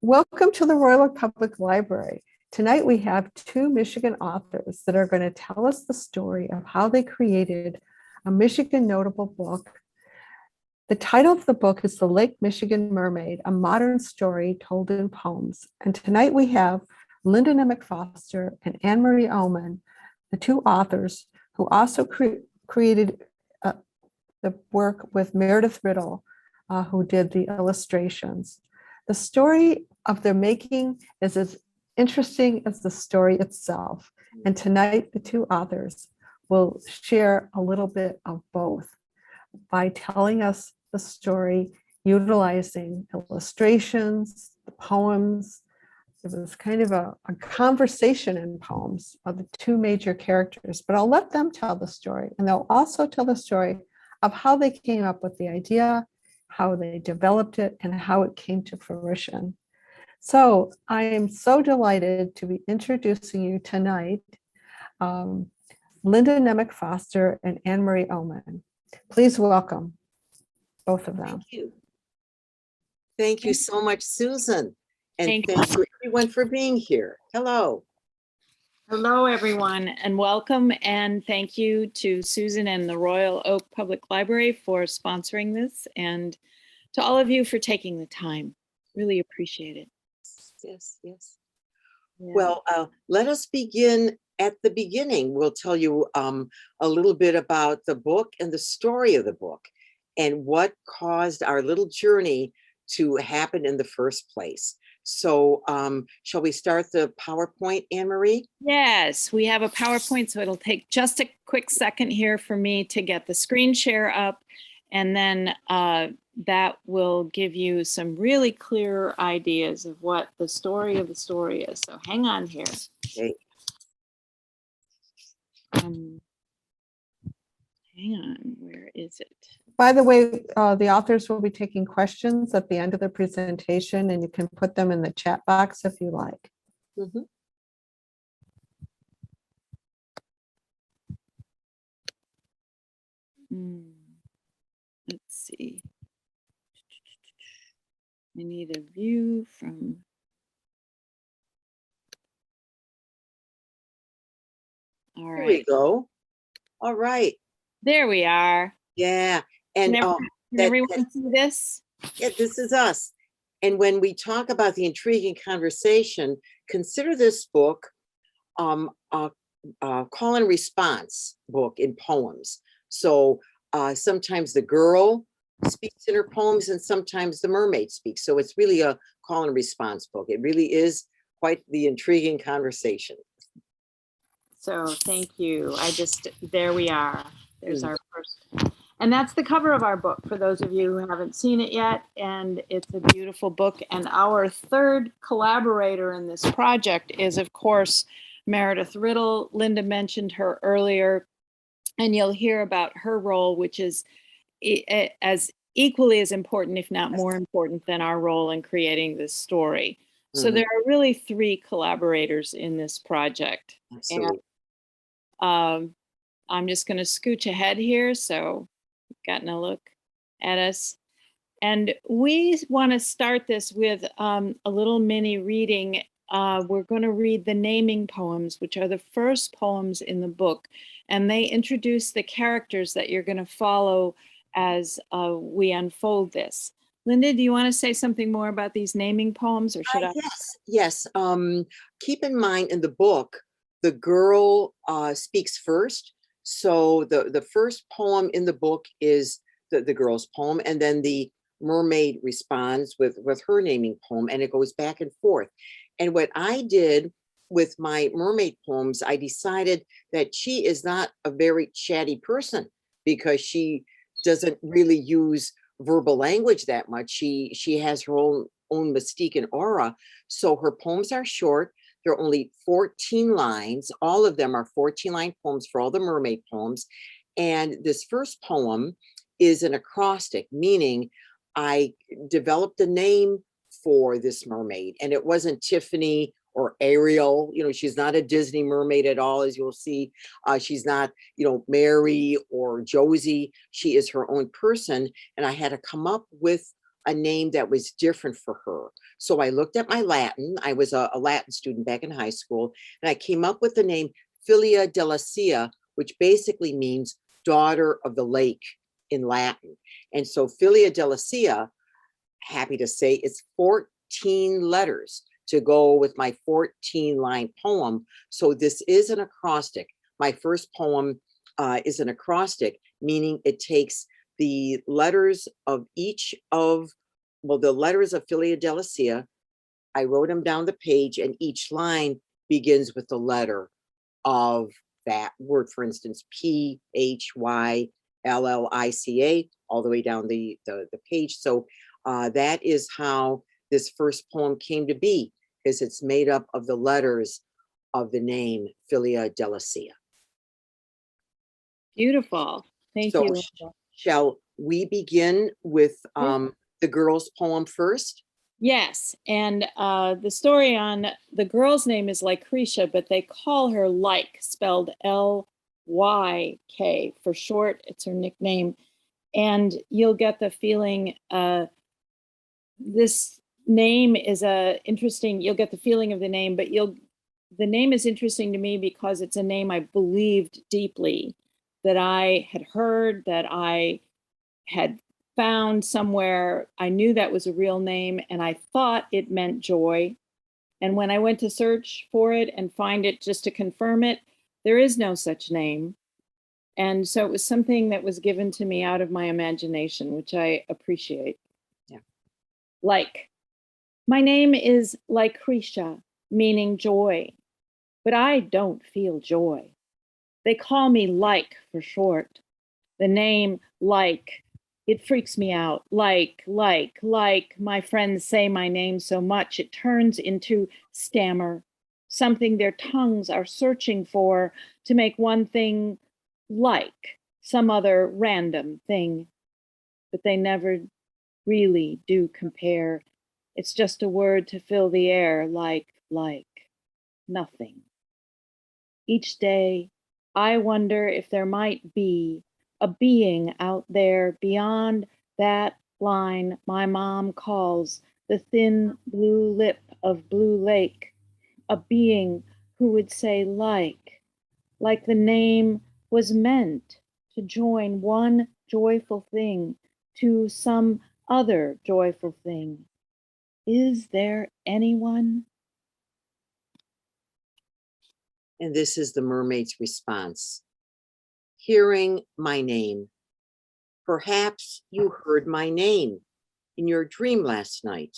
Welcome to the Royal Oak Public Library. Tonight we have two Michigan authors that are going to tell us the story of how they created a Michigan notable book. The title of the book is The Lake Michigan Mermaid, a modern story told in poems. And tonight we have Linda Nemec Foster and Anne-Marie Oomen, the two authors who also created the work with Meridith Ridl, who did the illustrations. The story of their making is as interesting as the story itself. And tonight, the two authors will share a little bit of both by telling us the story, utilizing illustrations, the poems. It was kind of a conversation in poems of the two major characters, but I'll let them tell the story. And they'll also tell the story of how they came up with the idea, how they developed it, and how it came to fruition. So I am so delighted to be introducing you tonight, Linda Nemec Foster and Anne-Marie Oomen. Please welcome both of them. Thank you. Thank you so much, Susan. And thank you everyone for being here. Hello. Hello, everyone, and welcome. And thank you to Susan and the Royal Oak Public Library for sponsoring this, and to all of you for taking the time. Really appreciate it. Yes, yes. Yeah. Well, let us begin at the beginning. We'll tell you a little bit about the book and the story of the book and what caused our little journey to happen in the first place. So shall we start the PowerPoint, Anne-Marie? Yes, we have a PowerPoint, so it'll take just a quick second here for me to get the screen share up, and then that will give you some really clear ideas of what the story of the story is. So hang on here. Okay. Hang on, where is it? By the way, the authors will be taking questions at the end of the presentation, and you can put them in the chat box if you like. Mm-hmm. Let's see. I need a view from. All right. Here we go. All right. There we are. Yeah. And Can everyone see this? Yeah, this is us. And when we talk about the intriguing conversation, consider this book a call and response book in poems. So sometimes the girl speaks in her poems and sometimes the mermaid speaks. So it's really a call and response book. It really is quite the intriguing conversation. So thank you. There we are. There's our first. And that's the cover of our book for those of you who haven't seen it yet. And it's a beautiful book. And our third collaborator in this project is, of course, Meridith Ridl. Linda mentioned her earlier, and you'll hear about her role, which is as equally as important, if not more important, than our role in creating this story. So there are really three collaborators in this project. Absolutely. And I'm just going to scooch ahead here. So you've gotten a look at us. And we want to start this with a little mini reading. We're going to read the naming poems, which are the first poems in the book. And they introduce the characters that you're going to follow as we unfold this. Linda, do you want to say something more about these naming poems, or should I? Yes. Keep in mind in the book, the girl speaks first. So the first poem in the book is the girl's poem, and then the mermaid responds with her naming poem, and it goes back and forth. And what I did with my mermaid poems, I decided that she is not a very chatty person because she doesn't really use verbal language that much. She has her own mystique and aura. So her poems are short. They're only 14 lines. All of them are 14-line poems for all the mermaid poems. And this first poem is an acrostic, meaning I developed a name for this mermaid. And it wasn't Tiffany or Ariel. You know, she's not a Disney mermaid at all, as you'll see. She's not, Mary or Josie. She is her own person. And I had to come up with a name that was different for her. So I looked at my Latin. I was a Latin student back in high school, and I came up with the name Filia della Sea, which basically means daughter of the lake in Latin. And so Filia della Sea, happy to say, it's 14 letters to go with my 14-line poem. So this is an acrostic. My first poem is an acrostic, meaning it takes the letters of each of, well, the letters of Filia della Sea. I wrote them down the page, and each line begins with the letter of that word. For instance, PHYLLICA, all the way down the page. So that is how this first poem came to be, because it's made up of the letters of the name Filia della Sea. Beautiful. Thank So you. shall we begin with the girl's poem first? Yes, and the story on the girl's name is Lucretia, but they call her Like, spelled Lyk for short. It's her nickname, and you'll get the feeling this name is interesting. You'll get the feeling of the name, but the name is interesting to me because it's a name I believed deeply, that I had heard, that I had found somewhere. I knew that was a real name, and I thought it meant joy. And when I went to search for it and find it just to confirm it, there is no such name. And so it was something that was given to me out of my imagination, which I appreciate. Yeah. Like, my name is Lucretia, meaning joy, but I don't feel joy. They call me Like for short. The name Like, it freaks me out. Like, my friends say my name so much, it turns into stammer, something their tongues are searching for to make one thing like some other random thing. But they never really do compare. It's just a word to fill the air, like, nothing. Each day, I wonder if there might be a being out there beyond that line my mom calls the thin blue lip of Blue Lake, a being who would say like the name was meant to join one joyful thing to some other joyful thing. Is there anyone? And this is the mermaid's response. Hearing my name. Perhaps you heard my name in your dream last night,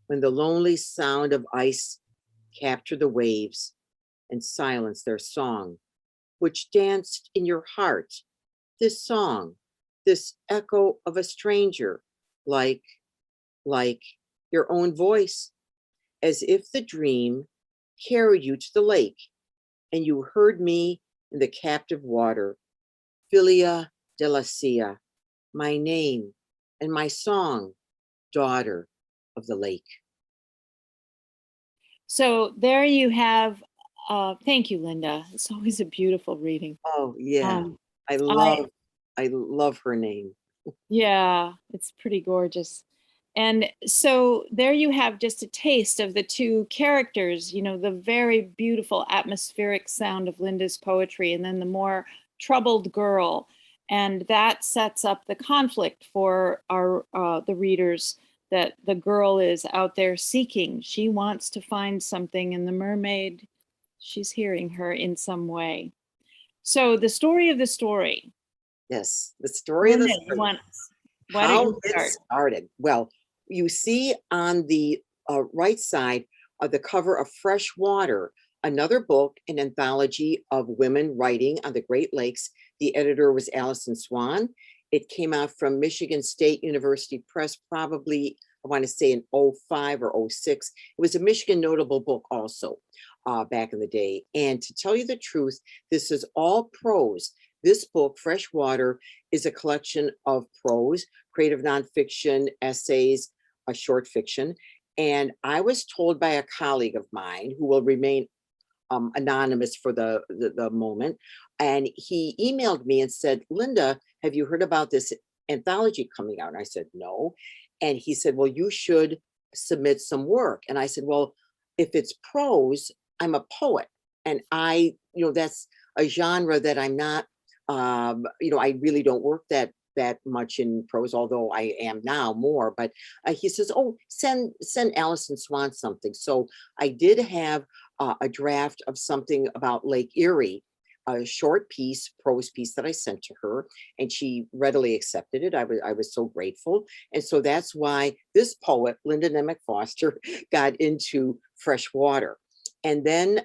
when the lonely sound of ice captured the waves and silenced their song, which danced in your heart. This song, this echo of a stranger, like your own voice, as if the dream carried you to the lake and you heard me in the captive water. Filia della Sea, my name and my song, daughter of the lake. So there you have, thank you, Linda. It's always a beautiful reading. Oh yeah, Um, I love her name. Yeah, it's pretty gorgeous. And so there you have just a taste of the two characters, the very beautiful atmospheric sound of Linda's poetry, and then the more troubled girl. And that sets up the conflict for the readers, that the girl is out there seeking. She wants to find something, and the mermaid, she's hearing her in some way. So the story of the story. Yes, the story of the Linda, story. why don't How you it start? started. Well, you see on the right side of the cover of Fresh Water, another book, an anthology of women writing on the Great Lakes. The editor was Allison Swan. It came out from Michigan State University Press, probably, I want to say in 05 or 06. It was a Michigan notable book also back in the day. And to tell you the truth, this is all prose. This book, Fresh Water, is a collection of prose, creative nonfiction, essays, a short fiction. And I was told by a colleague of mine, who will remain anonymous for the moment, and he emailed me and said, Linda, have you heard about this anthology coming out? And I said, no. And he said, well, you should submit some work. And I said, well, if it's prose, I'm a poet. And that's a genre that I'm not, I really don't work that much in prose, although I am now more. But he says, oh, send Allison Swan something. So I did have a draft of something about Lake Erie, a short piece, prose piece that I sent to her, and she readily accepted it. I was so grateful. And so that's why this poet, Linda Nemec Foster, got into freshwater. And then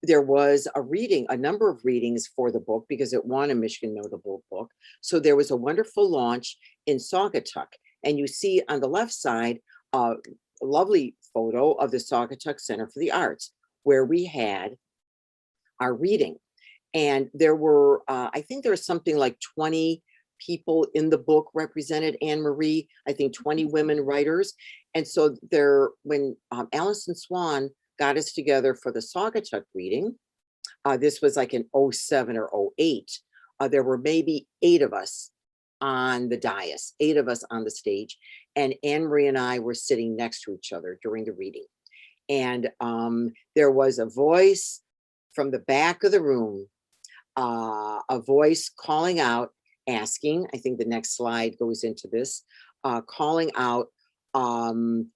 there was a number of readings for the book because it won a Michigan Notable Book. So there was a wonderful launch in Saugatuck. And you see on the left side, a lovely photo of the Saugatuck Center for the Arts, where we had our reading. And there were, I think there was something like 20 people in the book represented Anne-Marie, I think 20 women writers. And so when Allison Swan got us together for the Saugatuck reading, this was like in 07 or 08, there were maybe 8 of us on the dais, 8 of us on the stage. And Anne-Marie and I were sitting next to each other during the reading. And there was a voice from the back of the room, a voice calling out, asking, I think the next slide goes into this, calling out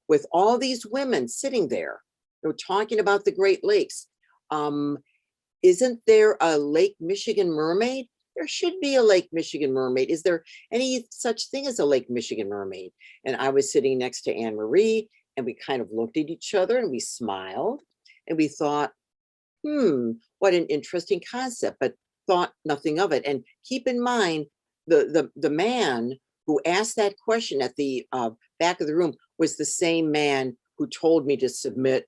with all these women sitting there, talking about the Great Lakes. Isn't there a Lake Michigan Mermaid? There should be a Lake Michigan Mermaid. Is there any such thing as a Lake Michigan Mermaid? And I was sitting next to Anne-Marie, and we kind of looked at each other and we smiled and we thought, what an interesting concept, but thought nothing of it. And keep in mind, the man who asked that question at the back of the room was the same man who told me to submit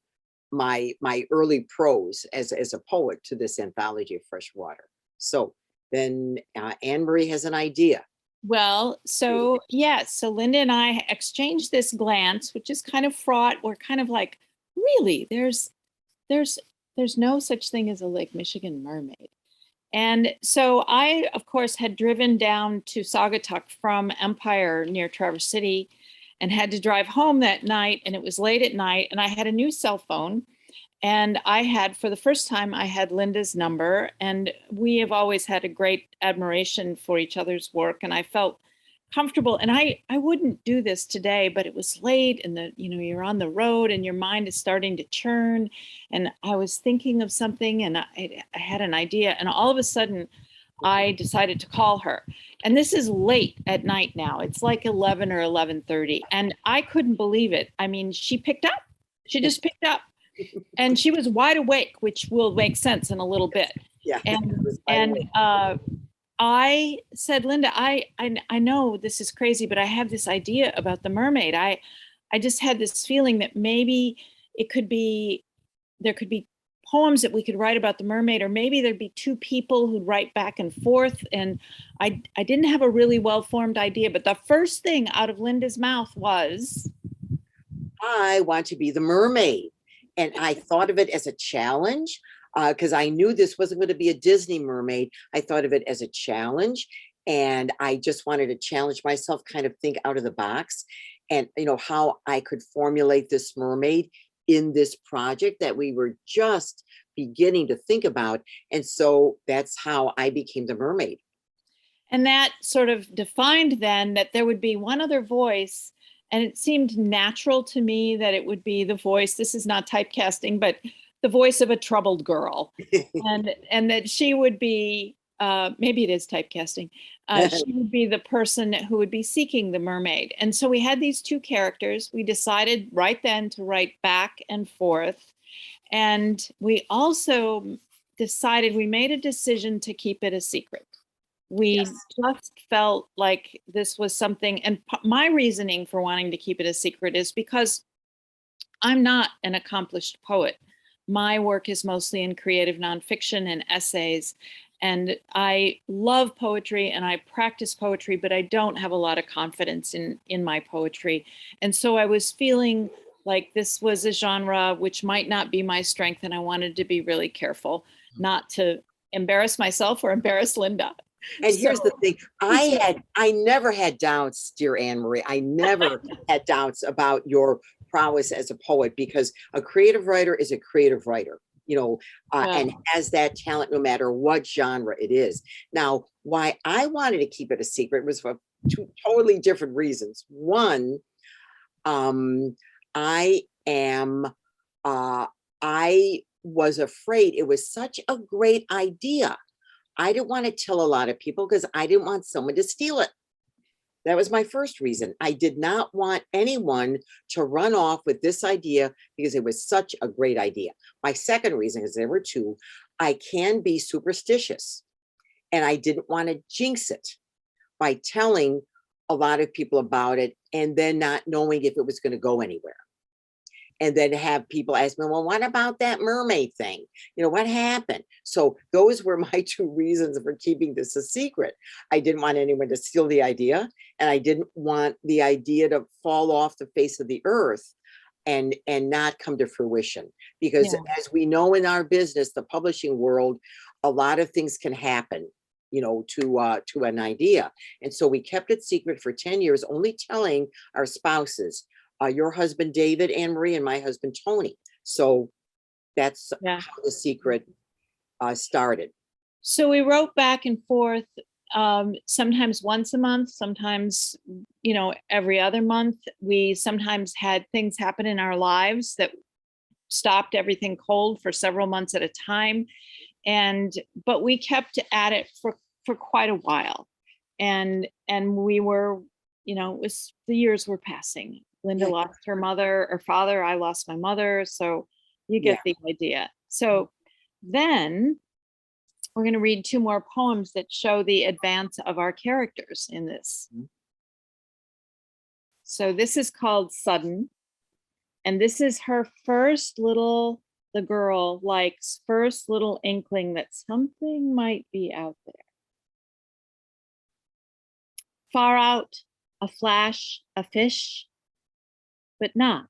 my early prose as a poet to this anthology of freshwater. So then Anne-Marie has an idea. Well, so yes, so Linda and I exchanged this glance, which is kind of fraught. We're kind of like, really, there's no such thing as a Lake Michigan Mermaid. And so I, of course, had driven down to Saugatuck from Empire near Traverse City and had to drive home that night. And it was late at night and I had a new cell phone. And for the first time, I had Linda's number. And we have always had a great admiration for each other's work. And I felt comfortable. And I wouldn't do this today, but it was late and you're on the road and your mind is starting to churn. And I was thinking of something and I had an idea. And all of a sudden, I decided to call her. And this is late at night now. It's like 11 or 11:30. And I couldn't believe it. I mean, she picked up. She just picked up. And she was wide awake, which will make sense in a little bit. Yeah. And I said, Linda, I know this is crazy, but I have this idea about the mermaid. I just had this feeling that maybe there could be poems that we could write about the mermaid, or maybe there'd be 2 people who'd write back and forth. And I didn't have a really well-formed idea, but the first thing out of Linda's mouth was, I want to be the mermaid. And I thought of it as a challenge because I knew this wasn't going to be a Disney mermaid. I thought of it as a challenge. And I just wanted to challenge myself, kind of think out of the box and, how I could formulate this mermaid in this project that we were just beginning to think about. And so that's how I became the mermaid. And that sort of defined then that there would be one other voice. And it seemed natural to me that it would be the voice, this is not typecasting, but the voice of a troubled girl. and that she would be, maybe it is typecasting, she would be the person who would be seeking the mermaid. And so we had these 2 characters. We decided right then to write back and forth. And we also we made a decision to keep it a secret. We just felt like this was something, and my reasoning for wanting to keep it a secret is because I'm not an accomplished poet. My work is mostly in creative nonfiction and essays, and I love poetry and I practice poetry, but I don't have a lot of confidence in my poetry. And so I was feeling like this was a genre which might not be my strength, and I wanted to be really careful not to embarrass myself or embarrass Linda. And here's the So- thing, I never had doubts, dear Anne Marie. I never had doubts about your prowess as a poet, because a creative writer is a creative writer, and has that talent no matter what genre it is. Now, why I wanted to keep it a secret was for two totally different reasons. One, I am, I was afraid it was such a great idea. I didn't want to tell a lot of people because I didn't want someone to steal it. That was my first reason. I did not want anyone to run off with this idea because it was such a great idea. My second reason is there were two. I can be superstitious, and I didn't want to jinx it by telling a lot of people about it and then not knowing if it was going to go anywhere. And then have people ask me, well, what about that mermaid thing? What happened? So those were my two reasons for keeping this a secret. I didn't want anyone to steal the idea, and I didn't want the idea to fall off the face of the earth and not come to fruition. Because as we know in our business, the publishing world, a lot of things can happen, to an idea. And so we kept it secret for 10 years, only telling our spouses. Your husband, David, Anne Marie, and my husband, Tony. So that's how the secret started. So we wrote back and forth, sometimes once a month, sometimes, every other month. We sometimes had things happen in our lives that stopped everything cold for several months at a time. But we kept at it for quite a while. And we were, the years were passing. Linda lost her mother or father. I lost my mother. So you get the idea. So then we're going to read two more poems that show the advance of our characters in this. So this is called Sudden. And this is her the girl likes first little inkling that something might be out there. Far out, a flash, a fish, but not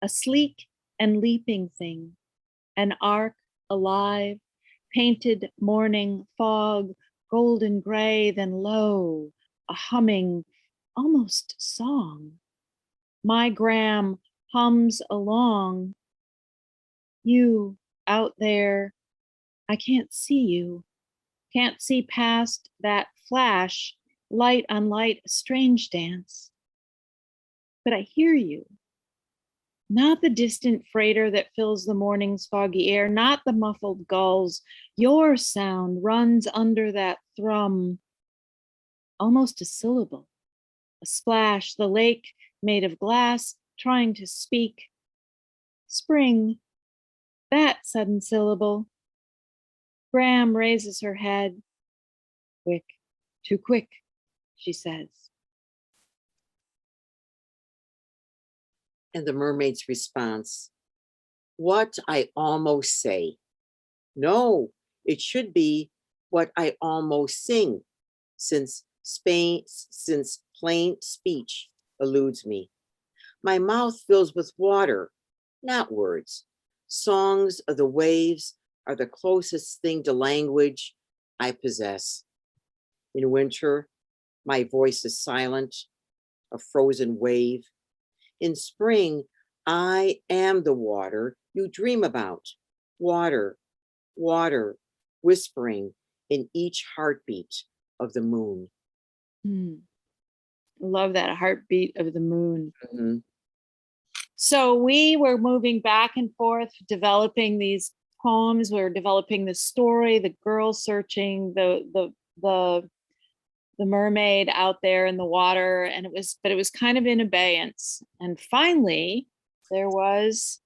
a sleek and leaping thing, an arc alive, painted morning fog, golden gray, then low, a humming, almost song. My Graham hums along. You out there, I can't see you, can't see past that flash, light on light, a strange dance. But I hear you. Not the distant freighter that fills the morning's foggy air, not the muffled gulls. Your sound runs under that thrum, almost a syllable, a splash, the lake made of glass, trying to speak. Spring, that sudden syllable. Graham raises her head. Quick, too quick, she says. And the mermaid's response, what I almost say. No, it should be what I almost sing, since plain speech eludes me. My mouth fills with water, not words. Songs of the waves are the closest thing to language I possess. In winter, my voice is silent, a frozen wave. In spring, I am the water you dream about. Water, water, whispering in each heartbeat of the moon. Love that heartbeat of the moon. Mm-hmm. So we were moving back and forth, developing these poems. We were developing the story, the girl searching, the mermaid out there in the water, and it was kind of in abeyance. And finally, there was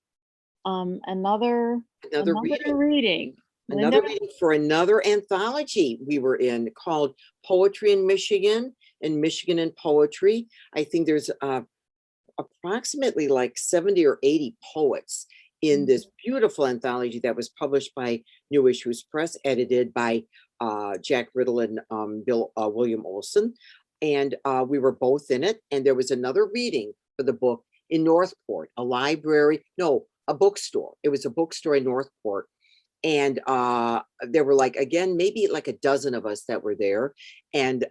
another reading. Another reading for another anthology we were in called Poetry in Michigan and Michigan in Poetry. I think there's approximately like 70 or 80 poets in this beautiful anthology that was published by New Issues Press, edited by Jack Ridl and William Olson. And we were both in it. And there was another reading for the book in Northport, a bookstore. It was a bookstore in Northport. And there were like, again, maybe like a dozen of us that were there. And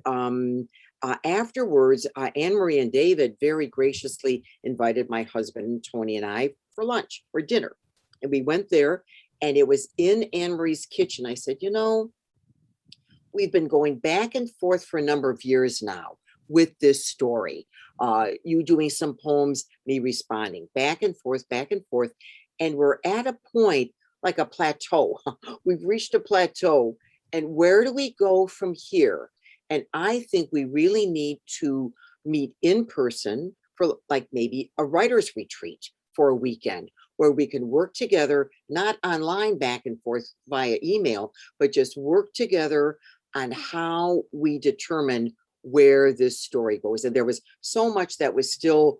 afterwards, Anne Marie and David very graciously invited my husband, Tony, and I for lunch or dinner. And we went there, and it was in Anne Marie's kitchen. I said, you know, we've been going back and forth for a number of years now with this story. You doing some poems, me responding, back and forth, back and forth. And we're at a point, like a plateau. We've reached a plateau. And where do we go from here? And I think we really need to meet in person for like maybe a writer's retreat for a weekend, where we can work together, not online back and forth via email, but just work together on how we determine where this story goes. And there was so much that was still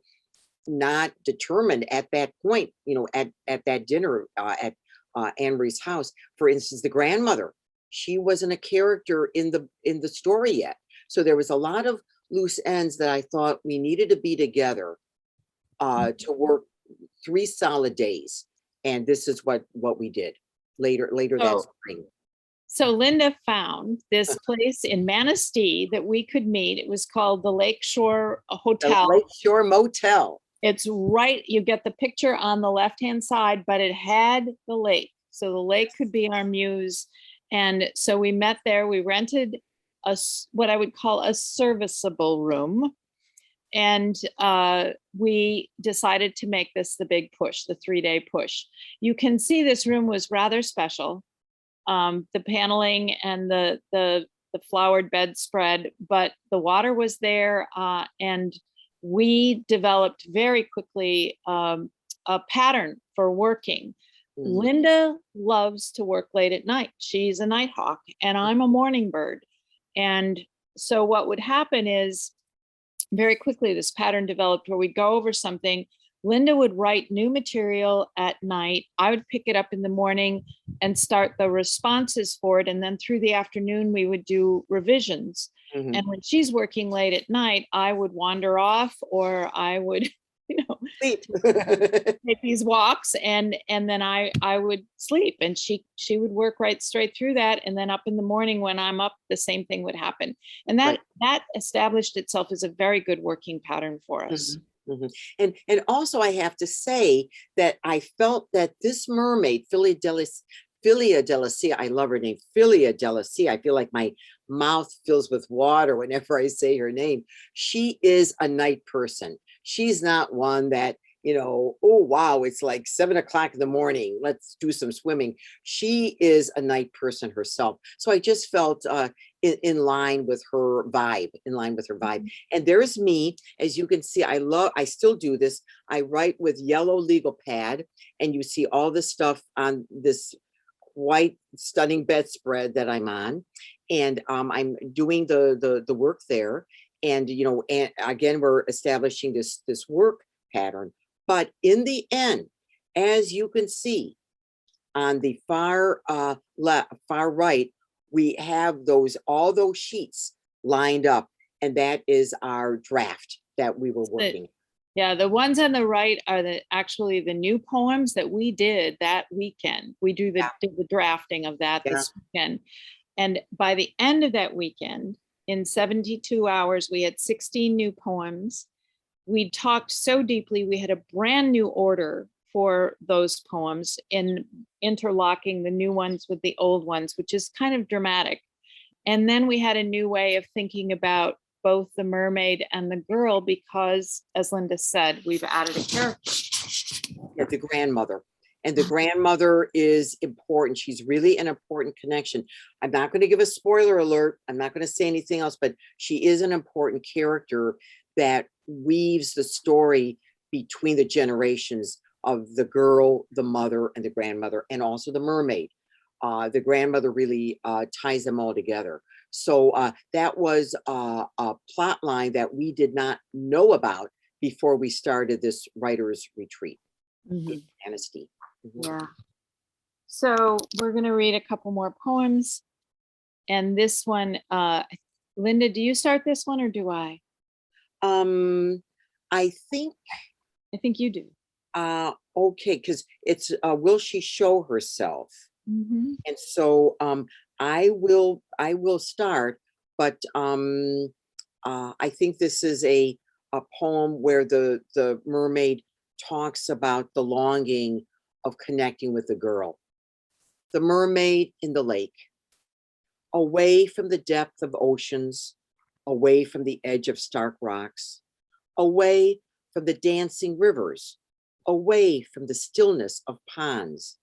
not determined at that point, you know, at that dinner at Anne Marie's house. For instance, the grandmother, she wasn't a character in the story yet. So there was a lot of loose ends that I thought we needed to be together to work 3 solid days. And this is what we did later that spring. So Linda found this place in Manistee that we could meet. It was called the Lakeshore Hotel. The Lakeshore Motel. It's right, you get the picture on the left-hand side, but it had the lake. So the lake could be our muse. And so we met there. We rented what I would call a serviceable room. And we decided to make this the big push, the 3-day push. You can see this room was rather special. The paneling and the flowered bedspread, but the water was there, and we developed very quickly a pattern for working. Mm-hmm. Linda loves to work late at night. She's a night hawk, and I'm a morning bird. And so what would happen is very quickly this pattern developed where we'd go over something. Linda would write new material at night. I would pick it up in the morning and start the responses for it. And then through the afternoon, we would do revisions. Mm-hmm. And when she's working late at night, I would wander off, or I would, take these walks, and then I would sleep, and she would work right straight through that. And then up in the morning when I'm up, the same thing would happen. And that established itself as a very good working pattern for us. Mm-hmm. Mm-hmm. And also I have to say that I felt that this mermaid, Philia Della Sea, I love her name, Philia Della Sea. I feel like my mouth fills with water whenever I say her name. She is a night person. She's not one that, oh, wow, it's like 7 o'clock in the morning, let's do some swimming. She is a night person herself. So I just felt in line with her vibe, Mm-hmm. And there's me, as you can see, I still do this. I write with yellow legal pad, and you see all the stuff on this white stunning bedspread that I'm on. And I'm doing the work there. And, and again, we're establishing this work pattern. But in the end, as you can see on the far right, we have all those sheets lined up, and that is our draft that we were working. Yeah, the ones on the right are actually the new poems that we did that weekend. We did the drafting of that this weekend. And by the end of that weekend, in 72 hours, we had 16 new poems. We talked so deeply. We had a brand new order for those poems, in interlocking the new ones with the old ones, which is kind of dramatic. And then we had a new way of thinking about both the mermaid and the girl, because, as Linda said, we've added a character. Yeah, the grandmother. And the grandmother is important. She's really an important connection. I'm not going to give a spoiler alert. I'm not going to say anything else, but she is an important character that weaves the story between the generations of the girl, the mother, and the grandmother, and also the mermaid. The grandmother really ties them all together. So that was a plot line that we did not know about before we started this writer's retreat in Manistee. Mm-hmm. Yeah. So we're going to read a couple more poems. And this one, Linda, do you start this one or do I? I think you do. Okay, because it's Will She Show Herself? Mhm. And so I will start, but I think this is a poem where the mermaid talks about the longing of connecting with the girl. The mermaid in the lake, away from the depth of oceans, away from the edge of stark rocks, away from the dancing rivers, away from the stillness of ponds,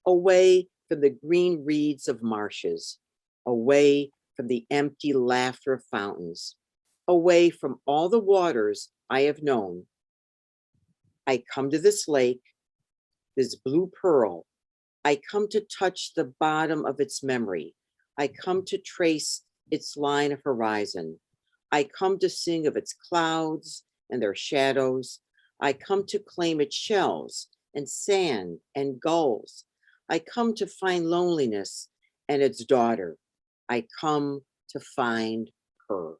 away from the green reeds of marshes, away from the empty laughter of fountains, away from all the waters I have known. I come to this lake, this blue pearl. I come to touch the bottom of its memory. I come to trace its line of horizon. I come to sing of its clouds and their shadows. I come to claim its shells and sand and gulls. I come to find loneliness and its daughter. I come to find her.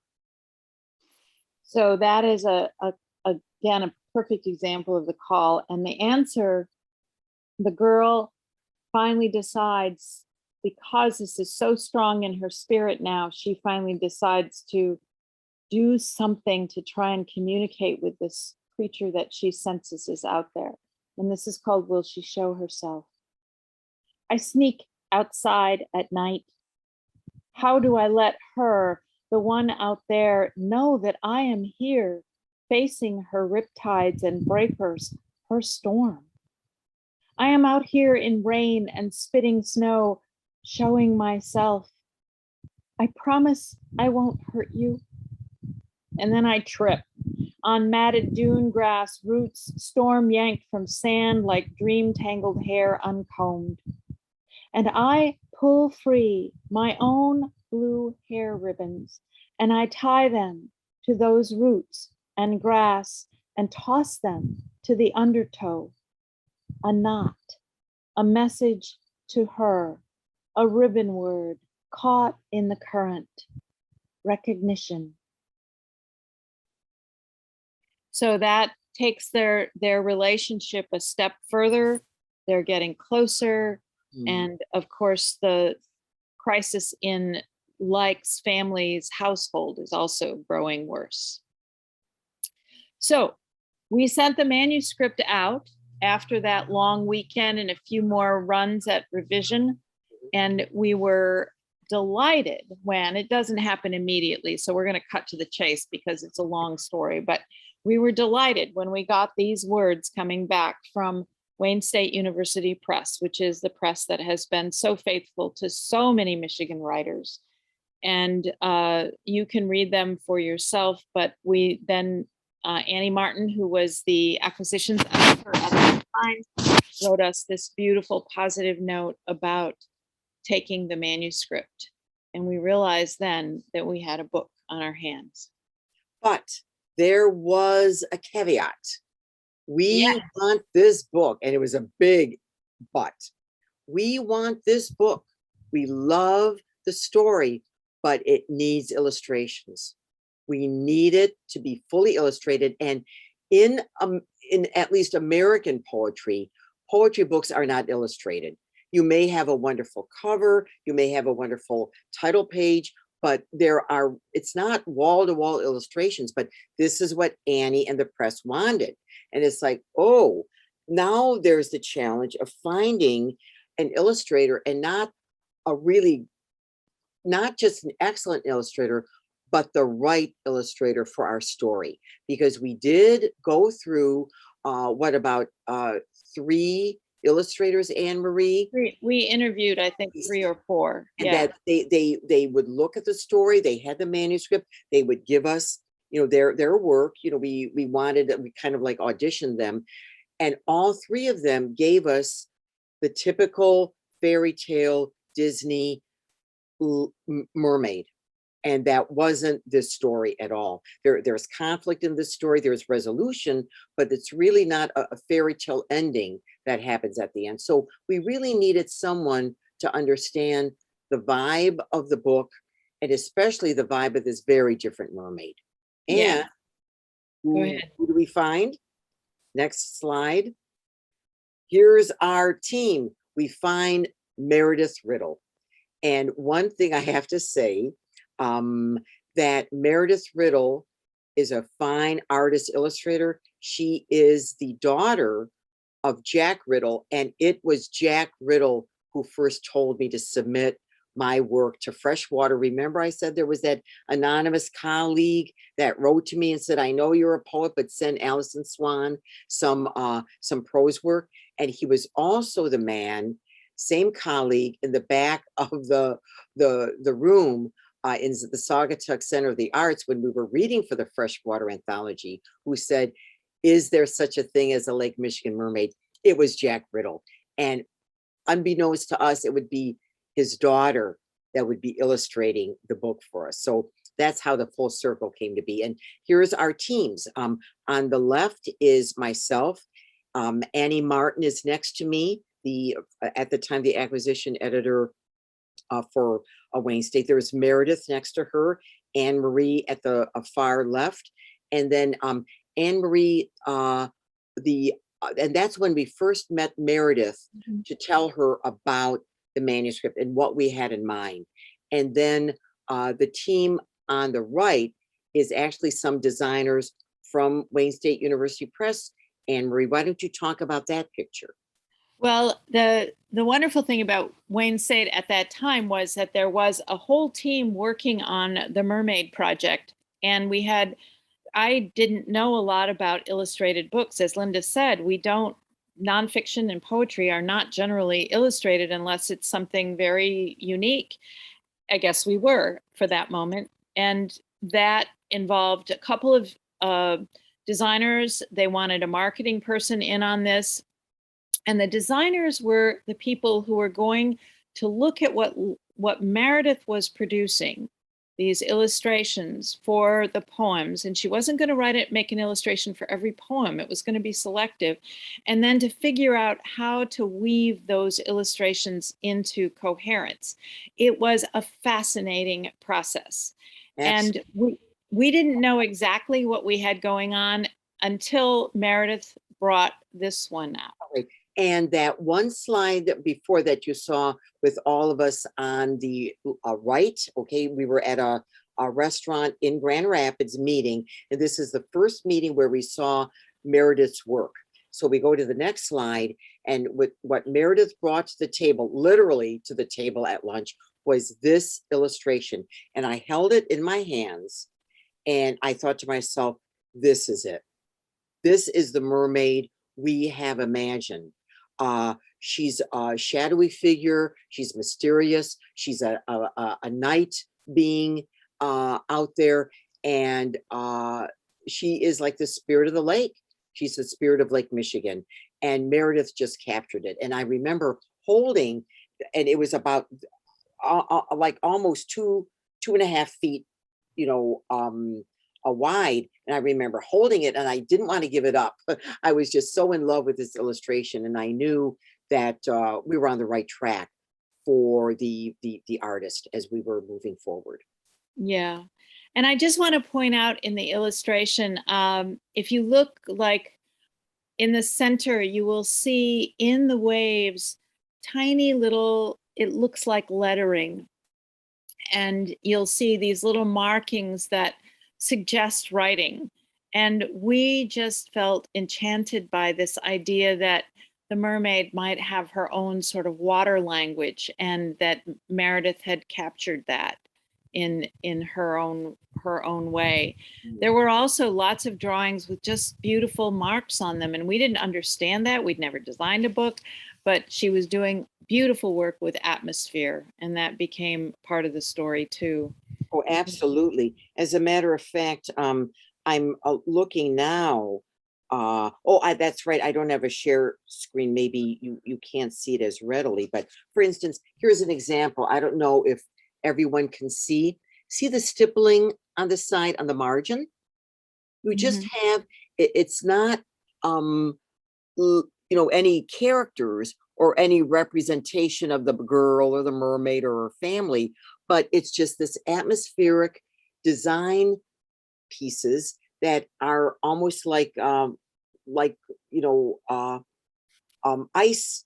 So that is again, a perfect example of the call. And the answer, the girl finally decides, because this is so strong in her spirit now, she finally decides to do something to try and communicate with this creature that she senses is out there. And this is called Will She Show Herself? I sneak outside at night. How do I let her, the one out there, know that I am here, facing her riptides and breakers, her storm? I am out here in rain and spitting snow, showing myself. I promise I won't hurt you. And then I trip on matted dune grass, roots storm yanked from sand like dream tangled hair uncombed. And I pull free my own blue hair ribbons, and I tie them to those roots and grass and toss them to the undertow. A knot, a message to her, a ribbon word caught in the current, recognition. So that takes their relationship a step further. They're getting closer. And of course, the crisis in Like's family's household is also growing worse. So we sent the manuscript out after that long weekend and a few more runs at revision. And we were delighted when, it doesn't happen immediately, so we're going to cut to the chase because it's a long story, but we were delighted when we got these words coming back from Wayne State University Press, which is the press that has been so faithful to so many Michigan writers. And you can read them for yourself, but we then, Annie Martin, who was the acquisitions editor at the time, wrote us this beautiful positive note about taking the manuscript. And we realized then that we had a book on our hands. But there was a caveat. We want this book, and it was a big but. We want this book. We love the story, but it needs illustrations. We need it to be fully illustrated. And in at least American poetry books are not illustrated. You may have a wonderful cover, you may have a wonderful title page, but it's not wall-to-wall illustrations, but this is what Annie and the press wanted. And it's like, oh, now there's the challenge of finding an illustrator, and not just an excellent illustrator, but the right illustrator for our story. Because we did go through, about 3 illustrators, Anne Marie? We interviewed, I think, 3 or 4. And that they would look at the story, they had the manuscript, they would give us, their work, we kind of like auditioned them. And all 3 of them gave us the typical fairy tale Disney mermaid. And that wasn't this story at all. There's conflict in this story, there's resolution, but it's really not a fairy tale ending that happens at the end. So we really needed someone to understand the vibe of the book, and especially the vibe of this very different mermaid. And Go ahead. who do we find? Next slide. Here's our team. We find Meridith Ridl. And one thing I have to say, that Meridith Ridl is a fine artist illustrator. She is the daughter of Jack Ridl, and it was Jack Ridl who first told me to submit my work to Freshwater. Remember, I said there was that anonymous colleague that wrote to me and said, I know you're a poet, but send Allison Swan some prose work. And he was also the man, same colleague, in the back of the room in the Saugatuck Center of the Arts when we were reading for the Freshwater Anthology, who said, is there such a thing as a Lake Michigan Mermaid? It was Jack Ridl. And unbeknownst to us, it would be his daughter that would be illustrating the book for us. So that's how the full circle came to be. And here's our teams. On the left is myself. Annie Martin is next to me, at the time, the acquisition editor for Wayne State. There's Meredith next to her, Anne Marie at the far left. And then Anne Marie, and that's when we first met Meredith to tell her about the manuscript and what we had in mind. And then the team on the right is actually some designers from Wayne State University Press. Anne Marie, why don't you talk about that picture? Well, the wonderful thing about Wayne State at that time was that there was a whole team working on the Mermaid project. And I didn't know a lot about illustrated books. As Linda said, nonfiction and poetry are not generally illustrated unless it's something very unique. I guess we were for that moment. And that involved a couple of designers. They wanted a marketing person in on this. And the designers were the people who were going to look at what Meredith was producing, these illustrations for the poems. And she wasn't going to make an illustration for every poem. It was going to be selective. And then to figure out how to weave those illustrations into coherence. It was a fascinating process. Absolutely. And we didn't know exactly what we had going on until Meredith brought this one out. And that one slide before that you saw with all of us on the right, okay, we were at a restaurant in Grand Rapids meeting, and this is the first meeting where we saw Meredith's work. So we go to the next slide, and what Meredith brought to the table, literally to the table at lunch, was this illustration. And I held it in my hands, and I thought to myself, this is it. This is the mermaid we have imagined. She's a shadowy figure. She's mysterious. She's a night being out there, and she is like the spirit of the lake. She's the spirit of Lake Michigan, and Meredith just captured it. And I remember holding, and it was about like almost 2.5 feet, wide. And I remember holding it, and I didn't want to give it up. I was just so in love with this illustration, and I knew that we were on the right track for the artist as we were moving forward. Yeah. And I just want to point out in the illustration, if you look like in the center, you will see in the waves, tiny little, it looks like lettering. And you'll see these little markings that suggest writing. And we just felt enchanted by this idea that the mermaid might have her own sort of water language, and that Meredith had captured that in her own way. There were also lots of drawings with just beautiful marks on them, and we didn't understand that. We'd never designed a book, but she was doing beautiful work with atmosphere, and that became part of the story too. Oh, absolutely. As a matter of fact, I'm looking now. That's right. I don't have a share screen. Maybe you can't see it as readily. But for instance, here's an example. I don't know if everyone can see the stippling on the side on the margin. You just have it's not any characters or any representation of the girl or the mermaid or her family, but it's just this atmospheric design pieces that are almost like ice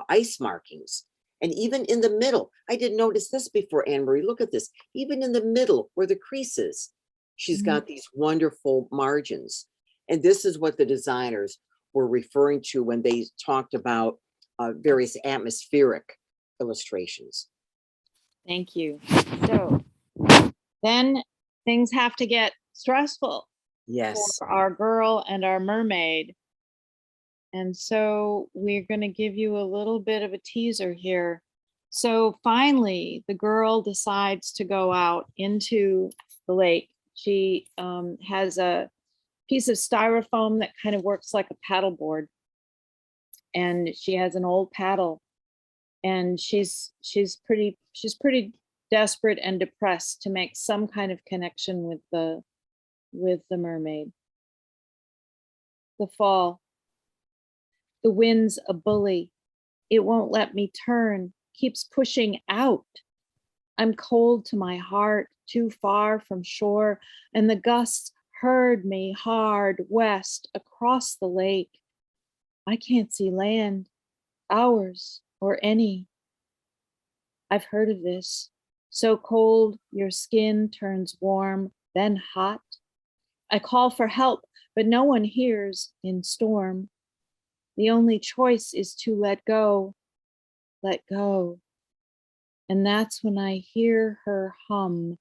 ice markings. And even in the middle, I didn't notice this before, Anne Marie, look at this. Even in the middle where the crease is, she's got these wonderful margins. And this is what the designers were referring to when they talked about various atmospheric illustrations. Thank you. So then things have to get stressful Yes. for our girl and our mermaid. And so we're going to give you a little bit of a teaser here. So finally, the girl decides to go out into the lake. She has a piece of styrofoam that kind of works like a paddleboard. And she has an old paddle. And she's pretty desperate and depressed to make some kind of connection with the mermaid. The fall. The wind's a bully. It won't let me turn, keeps pushing out. I'm cold to my heart, too far from shore, and the gusts herd me hard west across the lake. I can't see land, ours or any. I've heard of this. So cold, your skin turns warm, then hot. I call for help, but no one hears in storm. The only choice is to let go. And that's when I hear her hum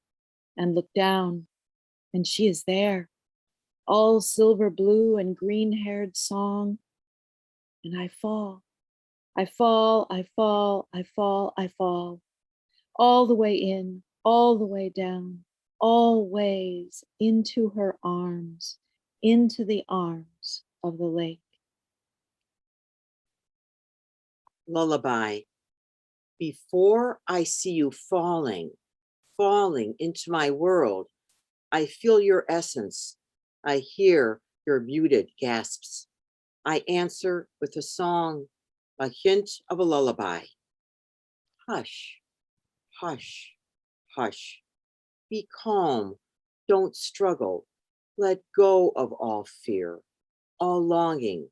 and look down, and she is there, all silver blue and green-haired song. And I fall, I fall, I fall, I fall, I fall, all the way in, all the way down, always into her arms, into the arms of the lake. Lullaby. Before I see you falling into my world, I feel your essence. I hear your muted gasps. I answer with a song, a hint of a lullaby. Hush, hush, hush. Be calm. Don't struggle. Let go of all fear, all longing.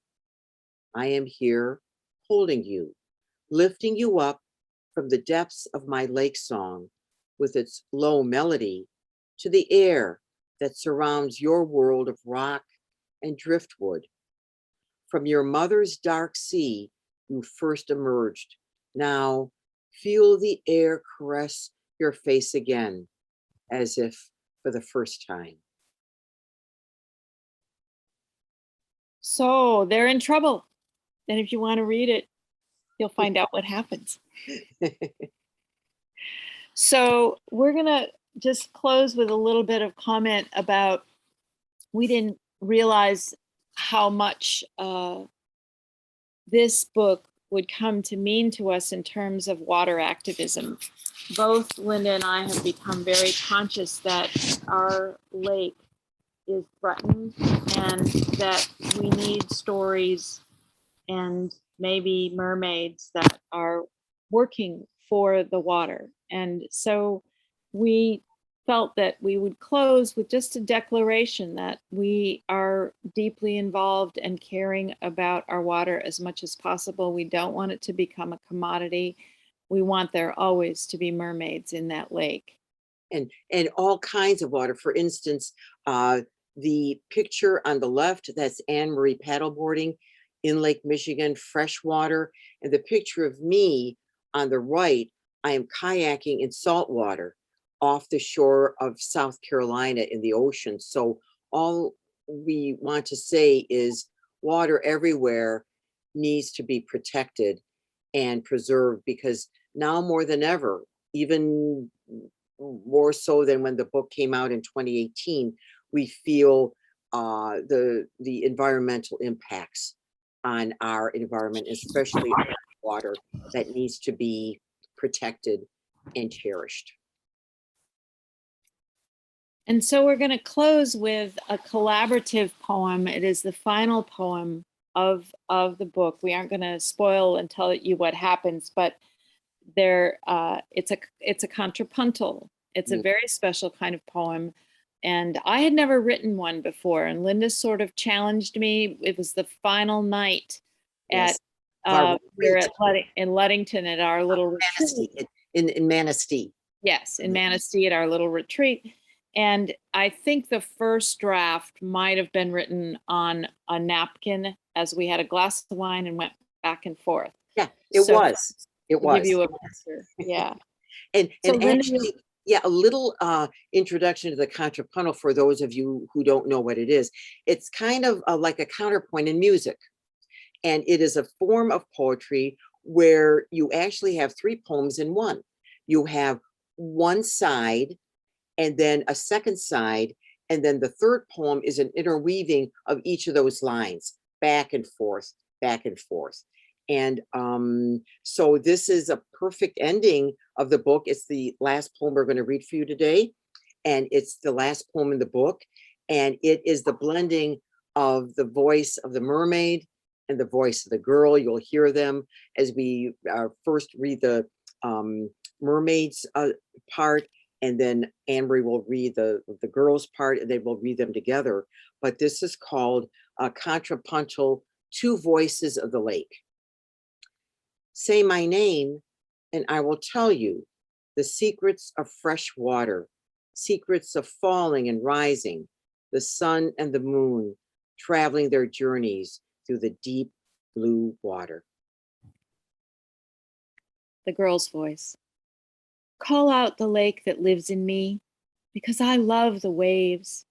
I am here holding you, lifting you up from the depths of my lake song with its low melody to the air that surrounds your world of rock and driftwood. From your mother's dark sea, you first emerged. Now feel the air caress your face again, as if for the first time. So they're in trouble. And if you want to read it, you'll find out what happens. So we're going to just close with a little bit of comment about, we didn't realize how much this book would come to mean to us in terms of water activism. Both Linda and I have become very conscious that our lake is threatened and that we need stories and maybe mermaids that are working for the water. And so we felt that we would close with just a declaration that we are deeply involved and caring about our water as much as possible. We don't want it to become a commodity. We want there always to be mermaids in that lake. And all kinds of water. For instance, the picture on the left, that's Anne Marie paddleboarding in Lake Michigan, freshwater. And the picture of me on the right, I am kayaking in salt water off the shore of South Carolina in the ocean. So all we want to say is water everywhere needs to be protected and preserved, because now more than ever, even more so than when the book came out in 2018, we feel the environmental impacts on our environment, especially water, that needs to be protected and cherished. And so we're going to close with a collaborative poem. It is the final poem of the book. We aren't going to spoil and tell you what happens, but there it's a contrapuntal. It's a very special kind of poem. And I had never written one before, and Linda sort of challenged me. It was the final night at We're at in Ludington at our little retreat. In Manistee. Yes, in Manistee at our little retreat. And I think the first draft might have been written on a napkin as we had a glass of wine and went back and forth. Yeah, it So, was. It to was. give you a picture. Yeah. And So Linda, actually, yeah, a little introduction to the contrapuntal for those of you who don't know what it is. It's kind of like a counterpoint in music. And it is a form of poetry where you actually have 3 poems in one. You have one side, and then a second side, and then the third poem is an interweaving of each of those lines, back and forth, back and forth. And so this is a perfect ending of the book. It's the last poem we're going to read for you today, and it's the last poem in the book, and it is the blending of the voice of the mermaid and the voice of the girl. You'll hear them as we first read the mermaid's part, and then Anne-Marie will read the girl's part, and they will read them together. But this is called Contrapuntal, Two Voices of the Lake. Say my name, and I will tell you the secrets of fresh water, secrets of falling and rising, the sun and the moon traveling their journeys through the deep blue water. the girl's voice. Call out the lake that lives in me, because I love the waves,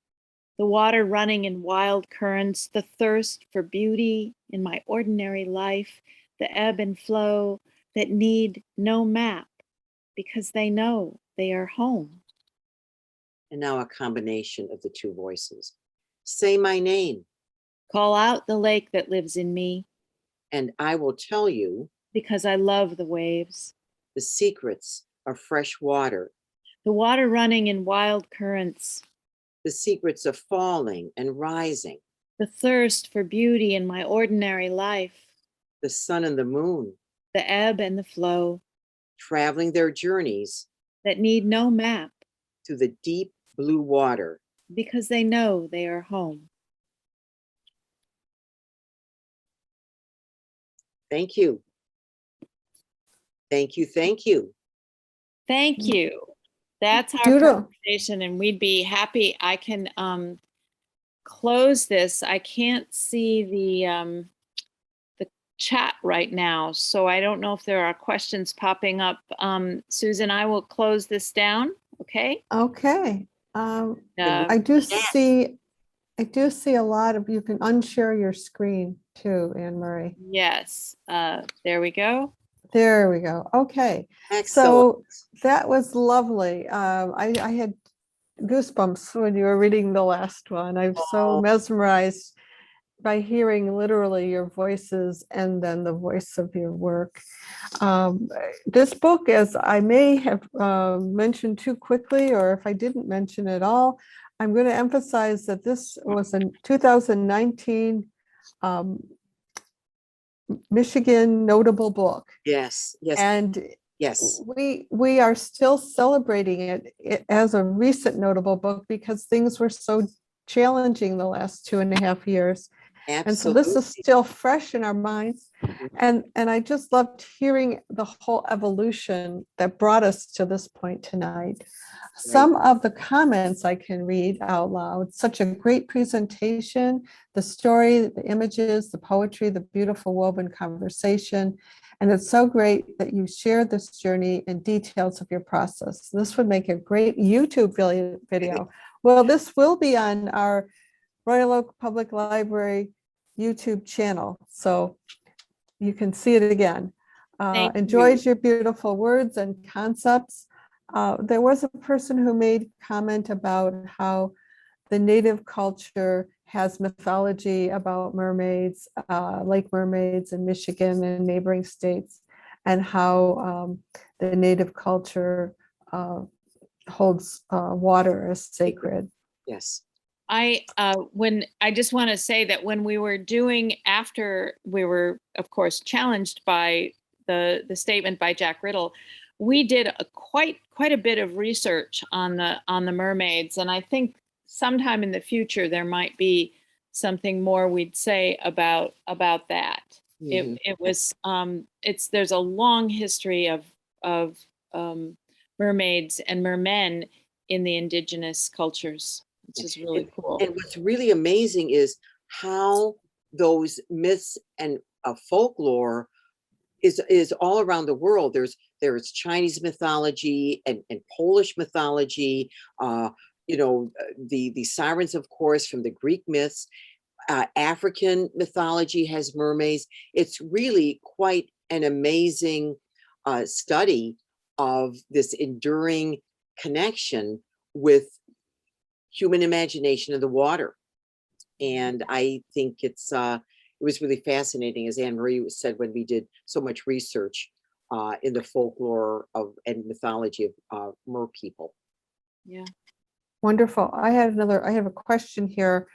the water running in wild currents, the thirst for beauty in my ordinary life, the ebb and flow that need no map, because they know they are home. And now a combination of the two voices. Say my name. Call out the lake that lives in me, and I will tell you because I love the waves, the secrets of fresh water, the water running in wild currents, the secrets of falling and rising, the thirst for beauty in my ordinary life, the sun and the moon, the ebb and the flow traveling their journeys that need no map, through the deep blue water, because they know they are home. Thank you. Thank you. Thank you. Thank you. That's our Doodle. presentation, and we'd be happy. I can close this. I can't see the chat right now, so I don't know if there are questions popping up. Susan, I will close this down. Okay. Okay. I do see a lot of, you can unshare your screen too, Anne-Marie. Yes. There we go. There we go. Okay. Excellent. So that was lovely. I had goosebumps when you were reading the last one. I'm so mesmerized by hearing literally your voices and then the voice of your work. This book, as I may have mentioned too quickly, or if I didn't mention at all, I'm going to emphasize that this was a 2019 Michigan notable book. Yes. Yes. And yes. We are still celebrating it as a recent notable book because things were so challenging the last 2.5 years. Absolutely. And so this is still fresh in our minds. And I just loved hearing the whole evolution that brought us to this point tonight. Some of the comments I can read out loud. Such a great presentation, the story, the images, the poetry, the beautiful woven conversation. And it's so great that you shared this journey and details of your process. This would make a great YouTube video. Well, this will be on our Royal Oak Public Library YouTube channel, so you can see it again. Enjoyed your beautiful words and concepts. There was a person who made comment about how the native culture has mythology about mermaids, lake mermaids in Michigan and neighboring states, and how the native culture holds water as sacred. Yes. I just want to say that when we were doing, after we were, of course, challenged by the statement by Jack Riddle, we did quite a bit of research on the mermaids, and I think sometime in the future there might be something more we'd say about that. Mhm. It was there's a long history of mermaids and mermen in the indigenous cultures, which is really cool. And what's really amazing is how those myths and folklore is all around the world. There's Chinese mythology and Polish mythology. The sirens, of course, from the Greek myths. African mythology has mermaids. It's really quite an amazing study of this enduring connection with human imagination of the water. And I think it was really fascinating, as Anne Marie said, when we did so much research in the folklore and mythology of mer people. Yeah. Wonderful. I have a question here.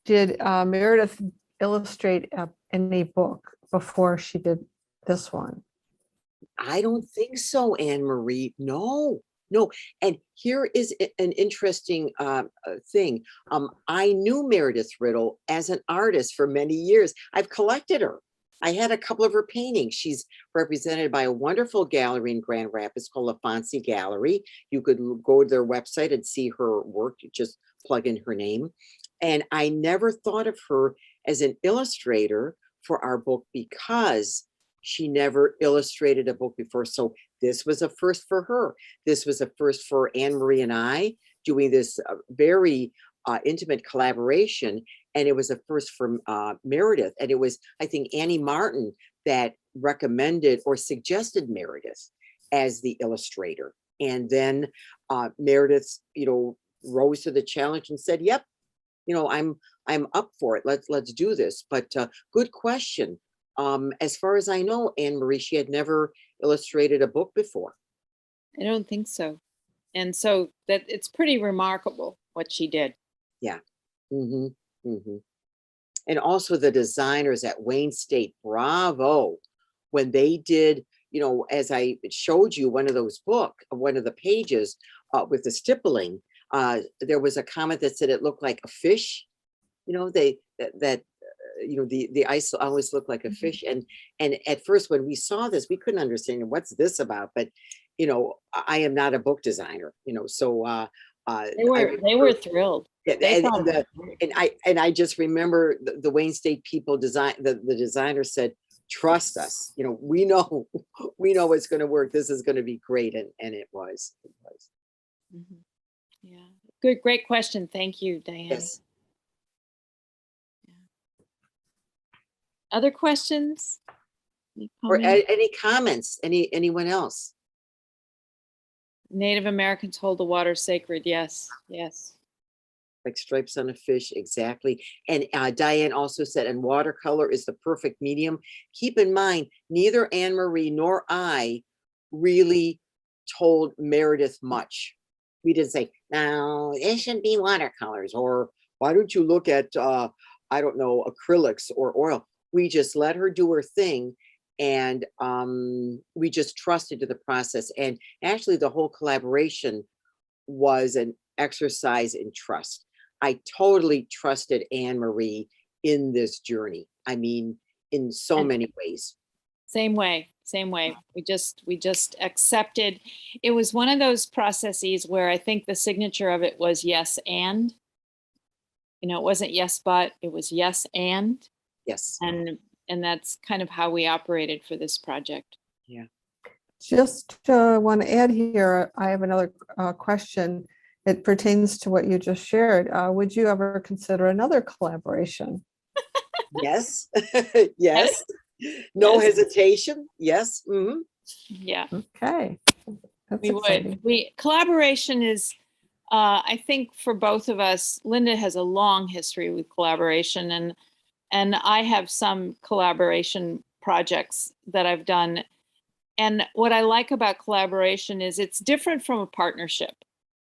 Did Meredith illustrate any book before she did this one? I don't think so, Anne Marie. No. And here is an interesting thing. I knew Meridith Ridl as an artist for many years. I've collected her. I had a couple of her paintings. She's represented by a wonderful gallery in Grand Rapids called La Fonsi Gallery. You could go to their website and see her work. You just plug in her name. And I never thought of her as an illustrator for our book because she never illustrated a book before. So this was a first for her. This was a first for Anne Marie and I doing this very intimate collaboration. And it was a first for Meredith. And it was, I think, Annie Martin that recommended or suggested Meredith as the illustrator. And then Meredith, rose to the challenge and said, yep, I'm up for it. Let's do this. But good question. As far as I know, Anne Marie, she had never illustrated a book before. I don't think so. And so that it's pretty remarkable what she did. Yeah. Mm-hmm. Mm-hmm. And also the designers at Wayne State, bravo. When they did, as I showed you one of the pages with the stippling, there was a comment that said it looked like a fish. The ice always looked like a fish. And at first when we saw this, we couldn't understand what's this about. But I am not a book designer, so they were thrilled. And I just remember the Wayne State people the designer said, trust us, we know it's going to work. This is going to be great. And it was. Mm-hmm. Yeah. Great question. Thank you, Diane. Yes. Other questions? Or any comments? Anyone else? Native Americans hold the water sacred. Yes. Like stripes on a fish, exactly. And Diane also said, and watercolor is the perfect medium. Keep in mind, neither Anne Marie nor I really told Meredith much. We didn't say, no, it should be watercolors, or why don't you look at, I don't know, acrylics or oil. We just let her do her thing. And we just trusted to the process. And actually the whole collaboration was an exercise in trust. I totally trusted Anne Marie in this journey. I mean, in so many ways. Same way. We just accepted. It was one of those processes where I think the signature of it was yes and. It wasn't yes but, it was yes and. Yes. And that's kind of how we operated for this project. Yeah. Just want to add here, I have another question. It pertains to what you just shared. Would you ever consider another collaboration? Yes. Yes. No hesitation. Yes. Mm-hmm. Yeah. Okay. That's we exciting. would. Collaboration is, I think for both of us, Linda has a long history with collaboration, and I have some collaboration projects that I've done. And what I like about collaboration is it's different from a partnership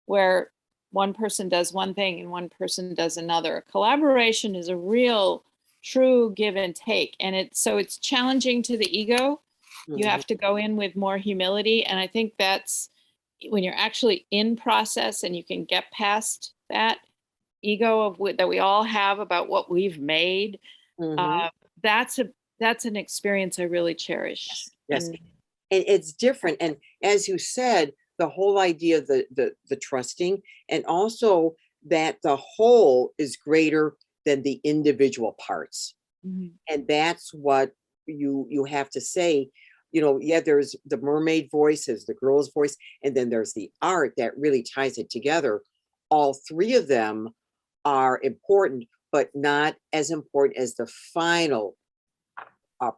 where one person does one thing and one person does another. Collaboration is a real, true give and take. And it's challenging to the ego. Mm-hmm. You have to go in with more humility. And I think that's when you're actually in process and you can get past that ego that we all have about what we've made. Mm-hmm. that's an experience I really cherish. Yes. And And it's different. And as you said, the whole idea of the trusting, and also that the whole is greater than the individual parts. Mhm. And that's what you have to say. You know, yeah, there's the mermaid voice, there's the girl's voice, and then there's the art that really ties it together. All three of them are important, but not as important as the final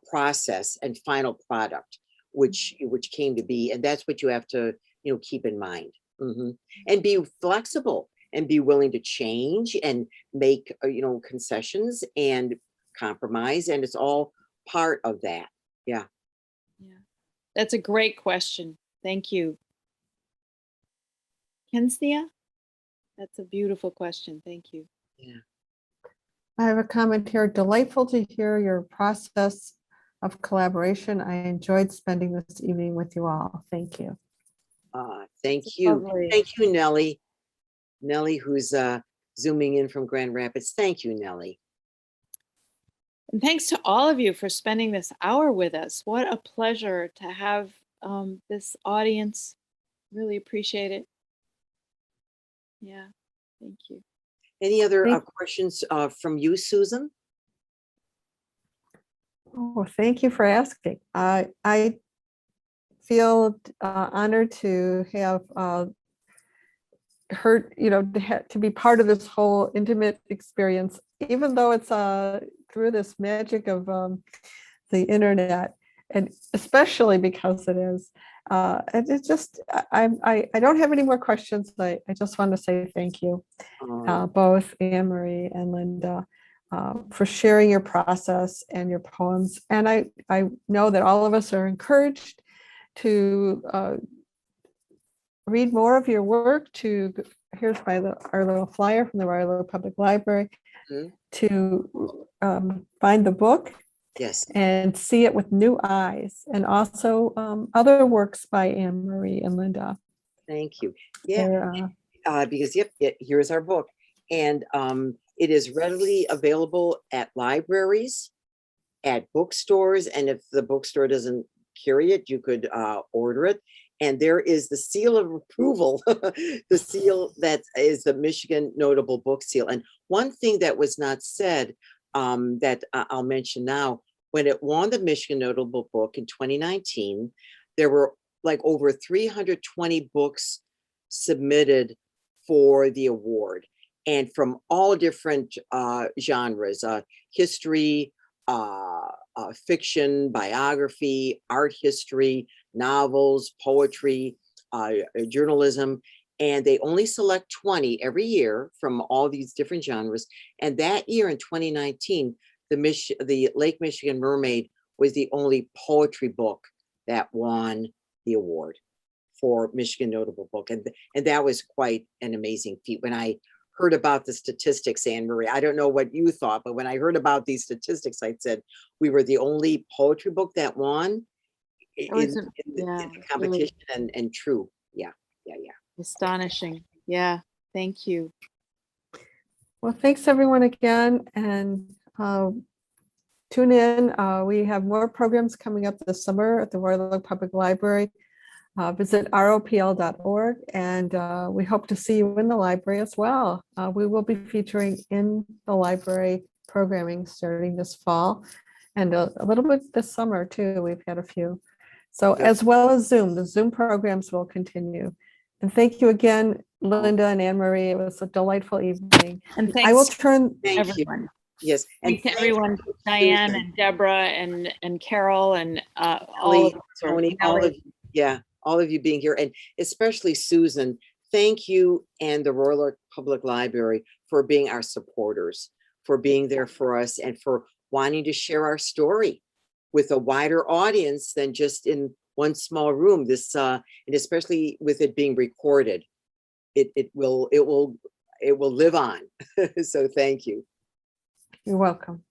process and final product, which came to be. And that's what you have to, you know, keep in mind. Mhm. And be flexible and be willing to change and make, you know, concessions and compromise. And it's all part of that. Yeah. Yeah, that's a great question. Thank you. Kensia, that's a beautiful question. Thank you. Yeah. I have a comment here. Delightful to hear your process of collaboration. I enjoyed spending this evening with you all. Thank you. Thank you. Lovely. Thank you, Nellie. Nellie, who's zooming in from Grand Rapids. Thank you, Nellie. And thanks to all of you for spending this hour with us. What a pleasure to have this audience. Really appreciate it. Yeah, thank you. Any other Thank- questions from you, Susan? Oh, thank you for asking. I feel honored to have heard, you know, to be part of this whole intimate experience, even though it's through this magic of the internet, and especially because it is. And it's just, I don't have any more questions. I just want to say thank you, both Anne-Marie and Linda, for sharing your process and your poems. And I know that all of us are encouraged to read more of your work. Here's our little flyer from the Royal Public Library, to find the book. Yes. And see it with new eyes, and also other works by Anne-Marie and Linda. Thank you. Yeah, because here's our book, and it is readily available at libraries, at bookstores, and if the bookstore doesn't carry it, you could order it. And there is the seal of approval, the seal that is the Michigan Notable Book Seal. And one thing that was not said, that I'll mention now, when it won the Michigan Notable Book in 2019, there were like over 320 books submitted for the award, and from all different genres, history, fiction, biography, art history, novels, poetry, journalism. And they only select 20 every year from all these different genres. And that year in 2019, the Lake Michigan Mermaid was the only poetry book that won the award for Michigan Notable Book. And that was quite an amazing feat. When I heard about the statistics, Anne-Marie, I don't know what you thought, but when I heard about these statistics, I said, we were the only poetry book that won in the competition. Really and true. Yeah. astonishing. Yeah, thank you. Well, thanks everyone again, and tune in. We have more programs coming up this summer at the Royal Public Library. Visit ropl.org, and we hope to see you in the library as well. We will be featuring in the library programming starting this fall, and a little bit this summer too. We've had a few. So as well as Zoom, the Zoom programs will continue. And thank you again, Linda and Anne-Marie. It was a delightful evening. And thanks I will turn. Thank everyone. you. Yes. Thanks to everyone, Diane Susan, and Deborah and Carol and all of Tony, all of you. Yeah, all of you being here, and especially Susan. Thank you, and the Royal Public Library, for being our supporters, for being there for us, and for wanting to share our story with a wider audience than just in one small room. This and especially with it being recorded, it will live on. So thank you. You're welcome.